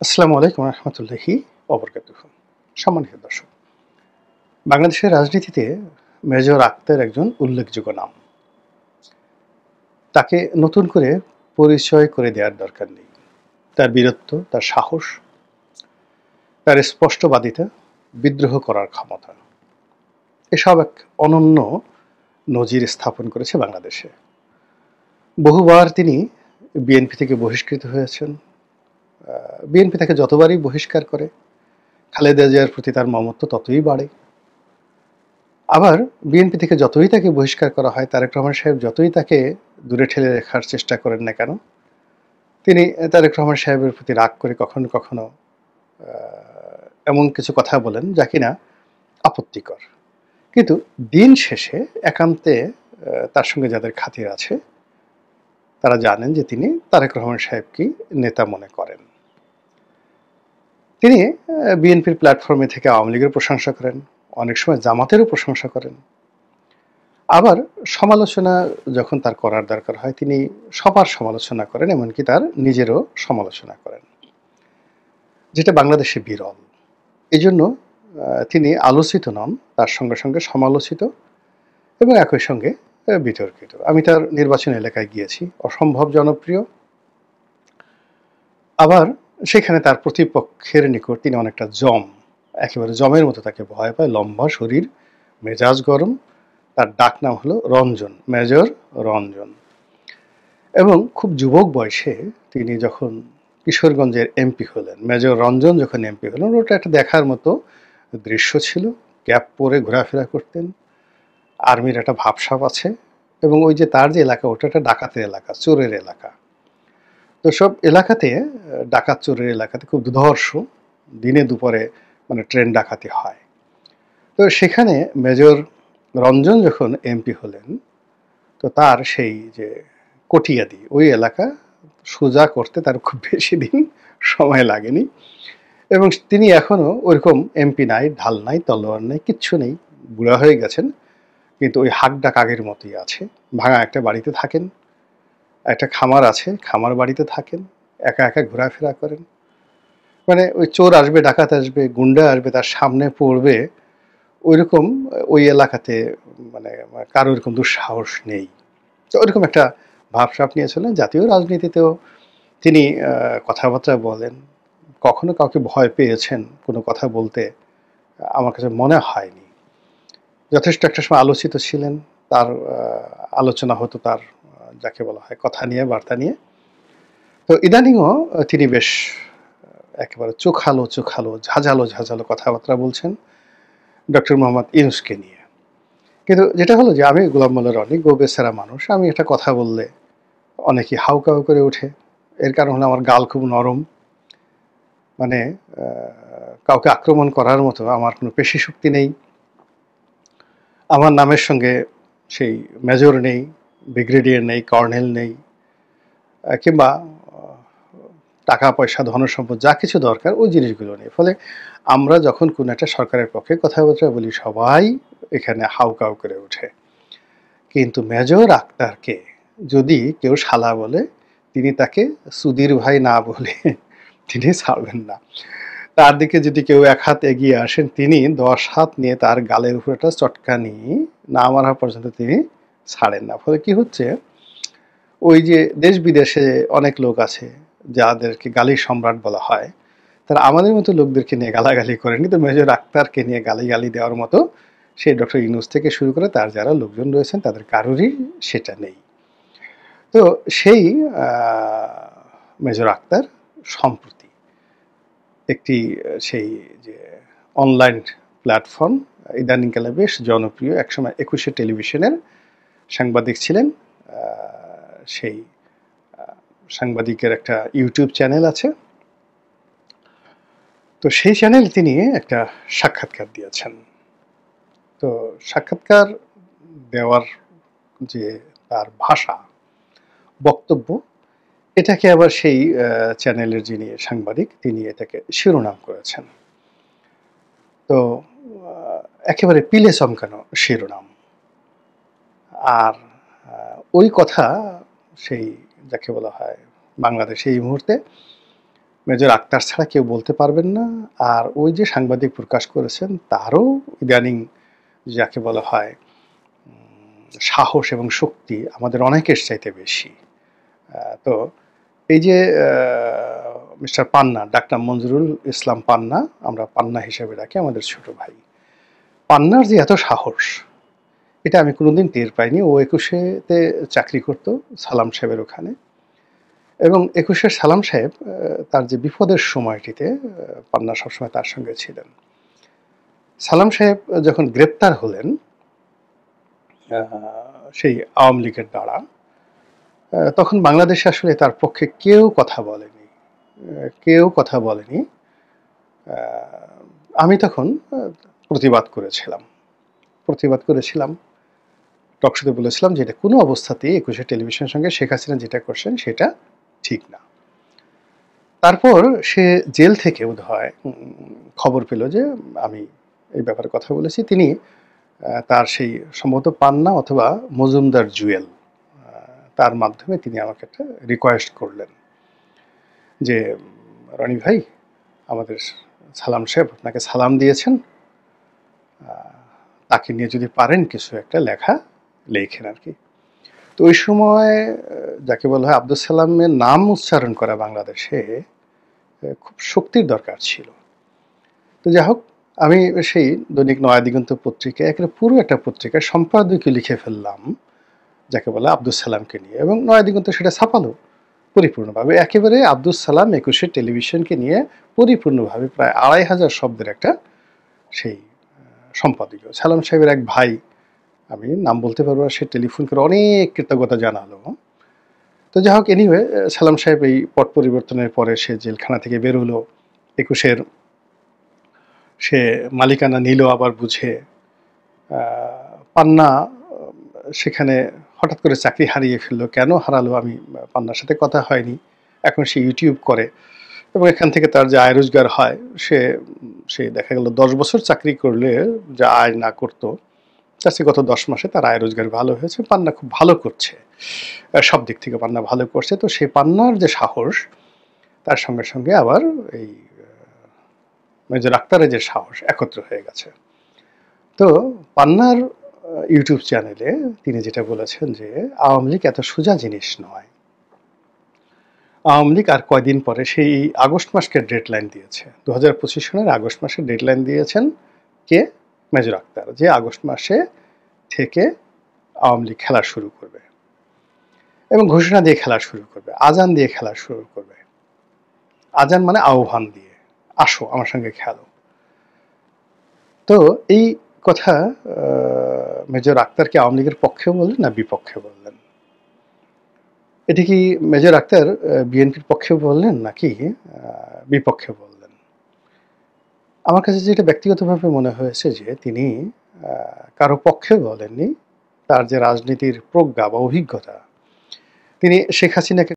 আসসালামু আলাইকুম রহমতুল্লাহি ওবরকাতুহু। সম্মানিত দর্শক, বাংলাদেশের রাজনীতিতে মেজর আক্তার একজন উল্লেখযোগ্য নাম। তাকে নতুন করে পরিচয় করে দেওয়ার দরকার নেই। তার বীরত্ব, তার সাহস, তার স্পষ্টবাদিতা, বিদ্রোহ করার ক্ষমতা, এসব এক অনন্য নজির স্থাপন করেছে বাংলাদেশে। বহুবার তিনি বিএনপি থেকে বহিষ্কৃত হয়েছেন। বিএনপি তাকে যতবারই বহিষ্কার করে, খালেদা জিয়ার প্রতি তার মমত্ব ততই বাড়ে। আবার বিএনপি থেকে যতই তাকে বহিষ্কার করা হয়, তারেক রহমান সাহেব যতই তাকে দূরে ঠেলে রাখার চেষ্টা করেন না কেন, তিনি তারেক রহমান সাহেবের প্রতি রাগ করে কখনো কখনো এমন কিছু কথা বলেন যা কিনা আপত্তিকর। কিন্তু দিন শেষে একান্তে তার সঙ্গে যাদের খাতির আছে তারা জানেন যে তিনি তারেক রহমান সাহেবকেই নেতা মনে করেন। তিনি বিএনপির প্ল্যাটফর্মে থেকে আওয়ামী লীগের প্রশংসা করেন, অনেক সময় জামাতেরও প্রশংসা করেন। আবার সমালোচনা যখন তার করার দরকার হয়, তিনি সবার সমালোচনা করেন, এমনকি তার নিজেরও সমালোচনা করেন, যেটা বাংলাদেশে বিরল। এই জন্য তিনি আলোচিত নন, তার সঙ্গে সঙ্গে সমালোচিত এবং একই সঙ্গে বিতর্কিত। আমি তার নির্বাচন এলাকায় গিয়েছি, অসম্ভব জনপ্রিয়। আবার সেখানে তার প্রতিপক্ষের নিকট তিনি অনেকটা জম, একেবারে জমের মতো তাকে ভয় পায়। লম্বা শরীর, মেজাজ গরম। তার ডাক নাম হলো রঞ্জন, মেজর রঞ্জন। এবং খুব যুবক বয়সে তিনি যখন কিশোরগঞ্জের এমপি হলেন, মেজর রঞ্জন যখন এমপি হলেন, ওটা একটা দেখার মতো দৃশ্য ছিল। ক্যাপ পরে ঘোরাফেরা করতেন, আর্মির একটা ভাবসাব আছে। এবং ওই যে তার যে এলাকা, ওটা একটা ডাকাতের এলাকা, চোরের এলাকা। তো সব এলাকাতে, ডাকাত চোরের এলাকাতে খুব দুর্ধর্ষ দিনে দুপুরে মানে ট্রেন ডাকাতি হয়। তো সেখানে মেজর রঞ্জন যখন এমপি হলেন, তো তার সেই যে কটিয়াদি, ওই এলাকা সোজা করতে তার খুব বেশি দিন সময় লাগেনি। এবং তিনি এখনও ওইরকম এমপি নাই, ঢাল নাই, তলোয়ার নাই, কিচ্ছু নেই, বুড়া হয়ে গেছেন। কিন্তু ওই হাক ডাক আগের মতোই আছে। ভাঙা একটা বাড়িতে থাকেন, একটা খামার আছে, খামার বাড়িতে থাকেন, একা একা ঘোরাফেরা করেন। মানে ওই চোর আসবে, ডাকাত আসবে, গুন্ডা আসবে, তার সামনে পড়বে, ওইরকম ওই এলাকাতে মানে কারো এরকম দুঃসাহস নেই। তো ওইরকম একটা ভাবসাব নিয়েছিলেন। জাতীয় রাজনীতিতেও তিনি কথাবার্তা বলেন, কখনো কাউকে ভয় পেয়েছেন কোনো কথা বলতে আমার কাছে মনে হয়নি। যথেষ্ট একটা সময় আলোচিত ছিলেন, তার আলোচনা হতো তার যাকে বলা হয় কথা নিয়ে, বার্তা নিয়ে। তো ইদানিংও তিনি বেশ একেবারে চোখালো চোখালো, ঝাঁঝালো ঝাঁঝালো কথাবার্তা বলছেন ডক্টর মোহাম্মদ ইউনূসকে নিয়ে। কিন্তু যেটা হলো যে আমি গোলাম মোল্লা রনি, গোবেচারা মানুষ, আমি একটা কথা বললে অনেকেই হাউকাউ করে ওঠে। এর কারণ হলো আমার গাল খুব নরম। মানে কাউকে আক্রমণ করার মতো আমার কোনো পেশি শক্তি নেই। আমার নামের সঙ্গে সেই মেজর নেই, ব্রিগেডিয়ার নেই, কর্নেল নেই, কিংবা টাকা পয়সা, ধনসম্পদ যা কিছু দরকার ওই জিনিসগুলো নেই। ফলে আমরা যখন কোনো একটা সরকারের পক্ষে কথাবার্তা বলি, সবাই এখানে হাউকাউ করে ওঠে। কিন্তু মেজর আক্তারকে যদি কেউ শালা বলে, তিনি তাকে সুধীর ভাই না বলে তিনি ছাড়বেন না। তার দিকে যদি কেউ এক হাত এগিয়ে আসেন, তিনি 10 হাত নিয়ে তার গালের উপর একটা চটকানি না মারা পর্যন্ত তিনি ছাড়েন না। ফলে কি হচ্ছে, ওই যে দেশ বিদেশে অনেক লোক আছে যাদেরকে গালির সম্রাট বলা হয়, তারা আমাদের মতো লোকদেরকে নিয়ে গালাগালি করেন, কিন্তু মেজর আক্তারকে নিয়ে গালি দেওয়ার মতো সেই ডক্টর ইউনূস থেকে শুরু করে তার যারা লোকজন রয়েছেন তাদের কারোরই সেটা নেই। তো সেই মেজর আক্তার সম্প্রতি একটি সেই যে অনলাইন প্ল্যাটফর্ম, ইদানিংকালে বেশ জনপ্রিয়, একসময় 21শে টেলিভিশনের সাংবাদিক ছিলেন। সেই সাংবাদিকের একটা ইউটিউব চ্যানেল আছে। তো সেই চ্যানেলে তিনি একটা সাক্ষাৎকার দিয়েছেন। তো সাক্ষাৎকার দেওয়ার যে তার ভাষা, বক্তব্য, এটাকে আবার সেই চ্যানেলের যিনি সাংবাদিক তিনি এটাকে শিরোনাম করেছেন। তো একেবারে পিলে চমকানো শিরোনাম। আর ওই কথা সেই যাকে বলা হয় বাংলাদেশে এই মুহূর্তে মেজর আক্তার ছাড়া কেউ বলতে পারবেন না। আর ওই যে সাংবাদিক প্রকাশ করেছেন তারও ইদানিং যাকে বলা হয় সাহস এবং শক্তি আমাদের অনেকের চাইতে বেশি। তো এই যে মিস্টার পান্না, ডাক্তার মঞ্জুরুল ইসলাম পান্না, আমরা পান্না হিসেবে ডাকি, আমাদের ছোট ভাই। পান্নার যে এত সাহস, এটা আমি কোনোদিন টের পাইনি। ও ২১-তে চাকরি করতো সালাম সাহেবের ওখানে, এবং ২১-এর সালাম সাহেব তার যে বিপদের সময়টিতে পান্না সবসময় তার সঙ্গে ছিলেন। সালাম সাহেব যখন গ্রেপ্তার হলেন সেই আওয়ামী লীগের দ্বারা, তখন বাংলাদেশে আসলে তার পক্ষে কেউ কথা বলেনি, কেউ কথা বলেনি। আমি তখন প্রতিবাদ করেছিলাম, টকশোতে বলেছিলাম যে এটা কোনো অবস্থাতেই ২১ টেলিভিশনের সঙ্গে শেখ হাসিনা যেটা করছেন সেটা ঠিক না। তারপর সে জেল থেকে বোধহয় খবর পেল যে আমি এই ব্যাপারে কথা বলেছি। তিনি তার সেই সম্ভবত পান্না অথবা মজুমদার জুয়েল, তার মাধ্যমে তিনি আমাকে একটা রিকোয়েস্ট করলেন যে রনি ভাই, আমাদের সালাম সাহেব আপনাকে সালাম দিয়েছেন, তাকে নিয়ে যদি পারেন কিছু একটা লেখেন আর কি। তো ওই সময় যাকে বলা হয় আব্দুল সালামের নাম উচ্চারণ করা বাংলাদেশে খুব শক্তির দরকার ছিল। তো যাই হোক, আমি সেই দৈনিক নয়া দিগন্ত পত্রিকায় একেবারে পুরো একটা পত্রিকায় সম্পাদকীয় লিখে ফেললাম যাকে বলে আব্দুল সালামকে নিয়ে, এবং নয়া দিগন্ত সেটা ছাপালো পরিপূর্ণভাবে। একেবারে আব্দুল সালাম ২১ টেলিভিশনকে নিয়ে পরিপূর্ণভাবে প্রায় ২৫০০ শব্দের একটা সেই সম্পাদকীয়। সালাম সাহেবের এক ভাই, আমি নাম বলতে পারবো না, সে টেলিফোন করে অনেক কৃতজ্ঞতা জানালো। তো যাই হোক, এনিওয়ে, সালাম সাহেব এই পট পরিবর্তনের পরে সে জেলখানা থেকে বের হলো, ২১-এর সে মালিকানা নিল আবার বুঝে। পান্না সেখানে হঠাৎ করে চাকরি হারিয়ে ফেললো। কেন হারালো আমি পান্নার সাথে কথা হয়নি। এখন সে ইউটিউব করে এবং এখান থেকে তার যে আয় রোজগার হয়, সে দেখা গেল ১০ বছর চাকরি করলে যা আয় না করতো তার চেয়ে গত ১০ মাসে তার আয় রোজগার ভালো হয়েছে। পান্না খুব ভালো করছে, সব দিক থেকে পান্না ভালো করছে। তো সেই পান্নার যে সাহস, তার সঙ্গে সঙ্গে আবার এই মেজর আক্তারের যে সাহস একত্র হয়ে গেছে। তো পান্নার ইউটিউব চ্যানেলে তিনি যেটা বলেছেন যে আওয়ামী লীগ এত সোজা জিনিস নয়। আওয়ামী লীগ আর কয়দিন পরে সেই আগস্ট মাসকে ডেডলাইন দিয়েছে, ২০২৫ সনের আগস্ট মাসে ডেডলাইন দিয়েছেন কে? মেজর আক্তার, যে আগস্ট মাসে থেকে আওয়ামী লীগ খেলা শুরু করবে এবং ঘোষণা দিয়ে খেলা শুরু করবে, আজান দিয়ে খেলা শুরু করবে। আজান মানে আহ্বান দিয়ে, আসো আমার সঙ্গে খেলো। তো এই কথা মেজর আক্তার কি আওয়ামী লীগের পক্ষে বললেন না বিপক্ষে বললেন? এটি কি মেজর আক্তার বিএনপির পক্ষে বললেন নাকি বিপক্ষে বললেন? আমার কাছে যেটা ব্যক্তিগতভাবে মনে হয়েছে যে তিনি কারো পক্ষে বলেননি। তার যে রাজনীতির প্রজ্ঞা বা অভিজ্ঞতা, তিনি শেখ হাসিনাকে